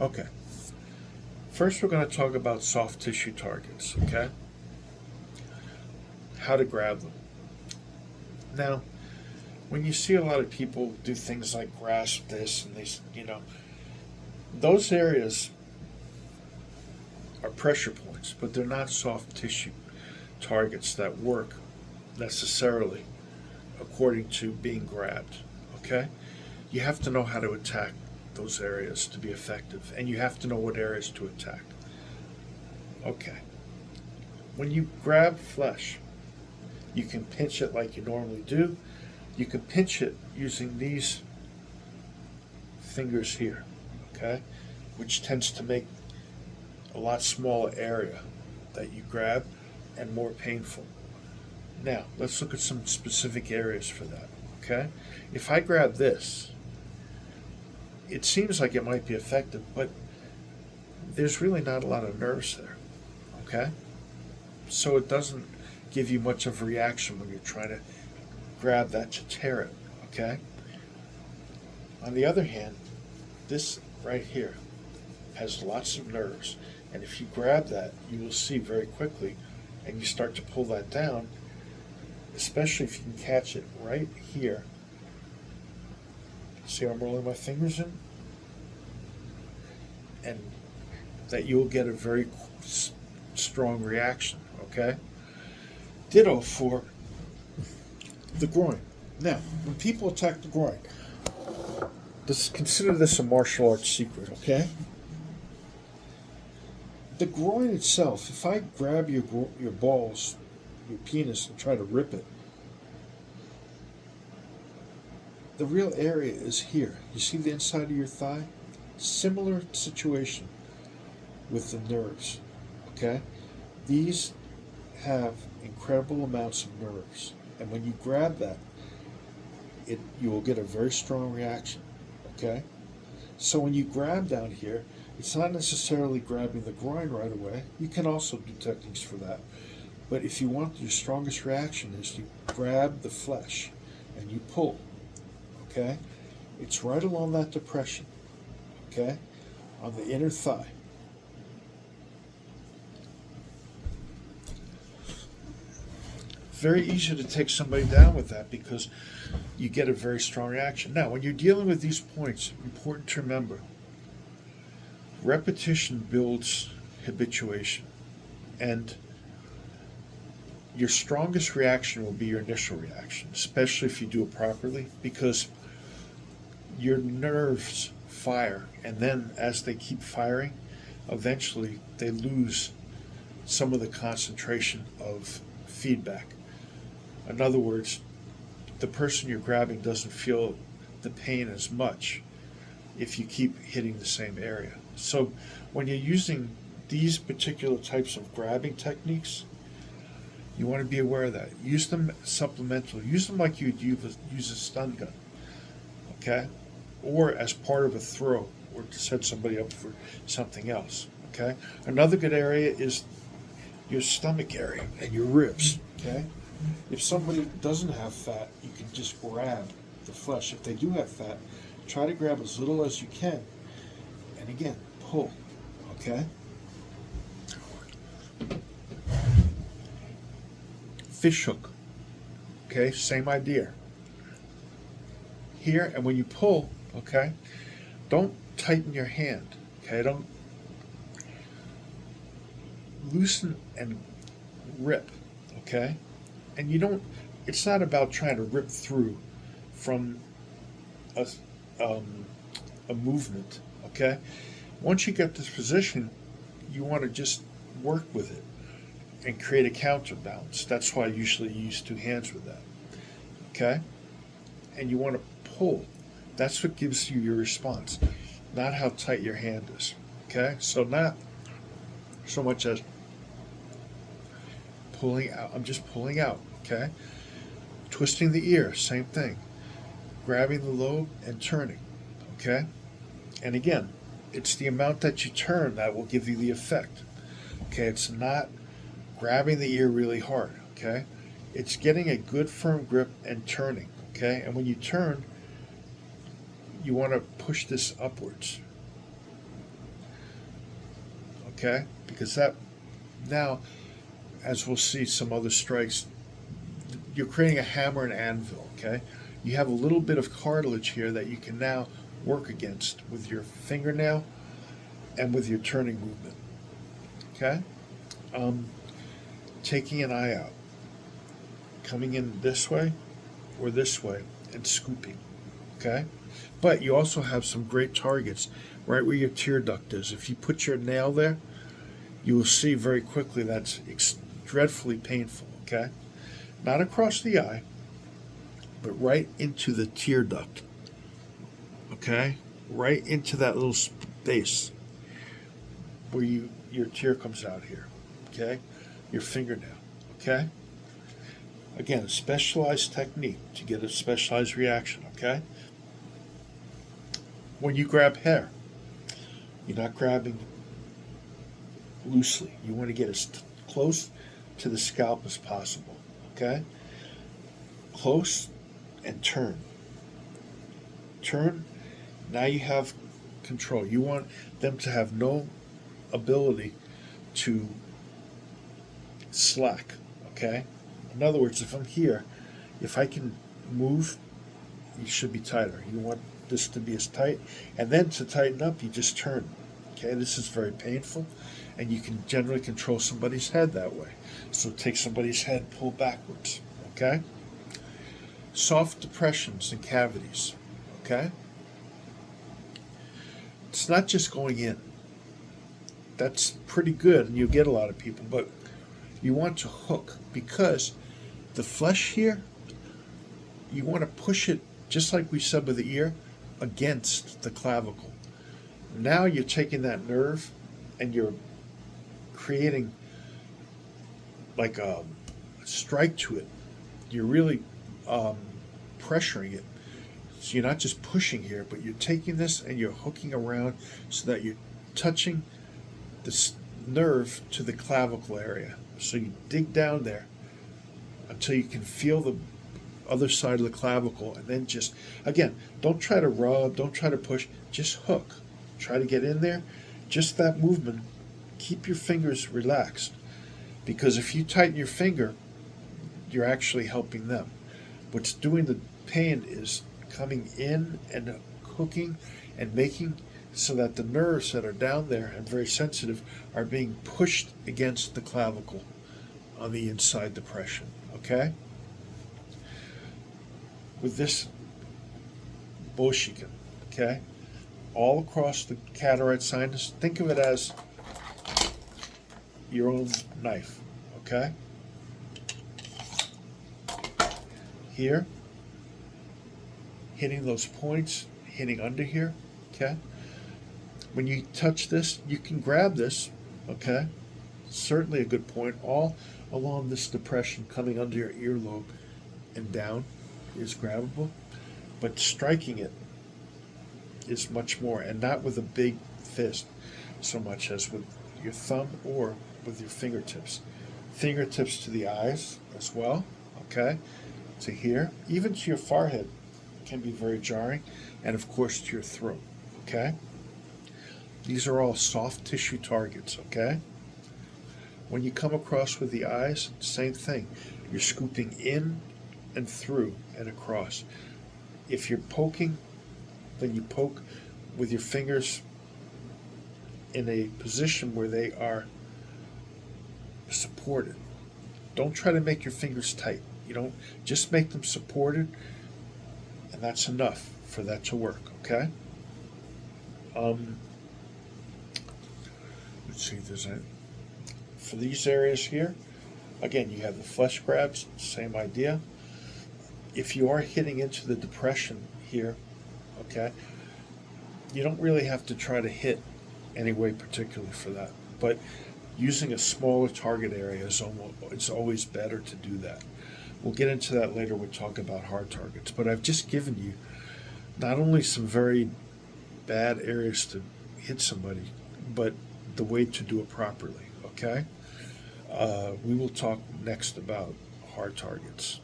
Okay. First, we're going to talk about soft tissue targets, okay? How to grab them. Now, when you see a lot of people do things like grasp this and these, those areas are pressure points, but they're not soft tissue targets that work necessarily according to being grabbed, okay? You have to know how to attack those areas to be effective, and you have to know what areas to attack. Okay. When you grab flesh, you can pinch it like you normally do. You can pinch it using these fingers here, okay? Which tends to make a lot smaller area that you grab and more painful. Now, let's look at some specific areas for that, okay? If I grab this, it seems like it might be effective, but there's really not a lot of nerves there, okay? So it doesn't give you much of a reaction when you're trying to grab that to tear it, okay? On the other hand, this right here has lots of nerves, and if you grab that, you will see very quickly, and you start to pull that down, especially if you can catch it right here. See how I'm rolling my fingers in? And that you'll get a very strong reaction, okay? Ditto for the groin. Now, when people attack the groin, consider this a martial arts secret, okay? The groin itself, if I grab your balls, your penis, and try to rip it, the real area is here. You see the inside of your thigh? Similar situation with the nerves, okay? These have incredible amounts of nerves, and when you grab that, you will get a very strong reaction, okay? So when you grab down here, it's not necessarily grabbing the groin right away. You can also do techniques for that. But if you want your strongest reaction is you grab the flesh and you pull, okay? It's right along that depression, okay? On the inner thigh. Very easy to take somebody down with that because you get a very strong reaction. Now, when you're dealing with these points, important to remember, repetition builds habituation, and your strongest reaction will be your initial reaction, especially if you do it properly, because your nerves fire, and then as they keep firing, eventually they lose some of the concentration of feedback. In other words, the person you're grabbing doesn't feel the pain as much if you keep hitting the same area. So when you're using these particular types of grabbing techniques, you want to be aware of that. Use them supplemental. Use them like you'd use a stun gun, okay? Or as part of a throw, or to set somebody up for something else, okay? Another good area is your stomach area and your ribs, okay? If somebody doesn't have fat, you can just grab the flesh. If they do have fat, try to grab as little as you can. And again, pull, okay? Fish hook, okay? Same idea. Here, and when you pull, okay, don't tighten your hand, okay? Don't loosen and rip, okay? And it's not about trying to rip through from a, a movement, okay? Once you get this position, you want to just work with it and create a counterbalance. That's why I usually use two hands with that, okay? And you want to pull. That's what gives you your response, not how tight your hand is, okay? So not so much as pulling out. I'm just pulling out, okay? Twisting the ear, same thing. Grabbing the lobe and turning, okay? And again, it's the amount that you turn that will give you the effect, okay? It's not grabbing the ear really hard, okay? It's getting a good firm grip and turning, okay? And when you turn, you want to push this upwards, okay? Because that, now, as we'll see some other strikes, you're creating a hammer and anvil, okay? You have a little bit of cartilage here that you can now work against with your fingernail and with your turning movement, okay? Um, Taking an eye out, coming in this way or this way, and scooping, okay? But you also have some great targets right where your tear duct is. If you put your nail there, you will see very quickly that's dreadfully painful, okay? Not across the eye, but right into the tear duct, okay? Right into that little space where your tear comes out here, okay? Your fingernail, okay? Again, a specialized technique to get a specialized reaction, okay? When you grab hair, you're not grabbing loosely. You want to get as close to the scalp as possible, okay? Close and turn. Turn. Now you have control. You want them to have no ability to slack, okay? In other words, if I'm here, if I can move, you should be tighter. You want this to be as tight, and then to tighten up, you just turn, okay? This is very painful, and you can generally control somebody's head that way. So take somebody's head, pull backwards, okay? Soft depressions and cavities, okay? It's not just going in. That's pretty good, and you'll get a lot of people, but you want to hook, because the flesh here, you want to push it, just like we said with the ear, against the clavicle. Now you're taking that nerve and you're creating like a strike to it. You're really pressuring it. So you're not just pushing here, but you're taking this and you're hooking around so that you're touching this nerve to the clavicle area. So you dig down there until you can feel the other side of the clavicle, and then just, again, don't try to rub, don't try to push, just hook. Try to get in there. Just that movement. Keep your fingers relaxed, because if you tighten your finger, you're actually helping them. What's doing the pain is coming in and hooking and making so that the nerves that are down there and very sensitive are being pushed against the clavicle on the inside depression, okay? With this Boshiken, okay? All across the cataract sinus, think of it as your own knife, okay? Here, hitting those points, hitting under here, okay? When you touch this, you can grab this, okay? Certainly a good point, all along this depression coming under your earlobe and down is grabbable, but striking it is much more, and not with a big fist so much as with your thumb or with your fingertips. Fingertips to the eyes as well, okay? To here, even to your forehead can be very jarring, and of course to your throat, okay? These are all soft tissue targets, okay? When you come across with the eyes, same thing. You're scooping in and through and across. If you're poking, then you poke with your fingers in a position where they are supported. Don't try to make your fingers tight. You don't, just make them supported, and that's enough for that to work, okay? Let's see if there's any. For these areas here, again, you have the flesh grabs, same idea. If you are hitting into the depression here, okay, you don't really have to try to hit any way particularly for that. But using a smaller target area is it's always better to do that. We'll get into that later when we talk about hard targets. But I've just given you not only some very bad areas to hit somebody, but the way to do it properly, okay? We will talk next about hard targets.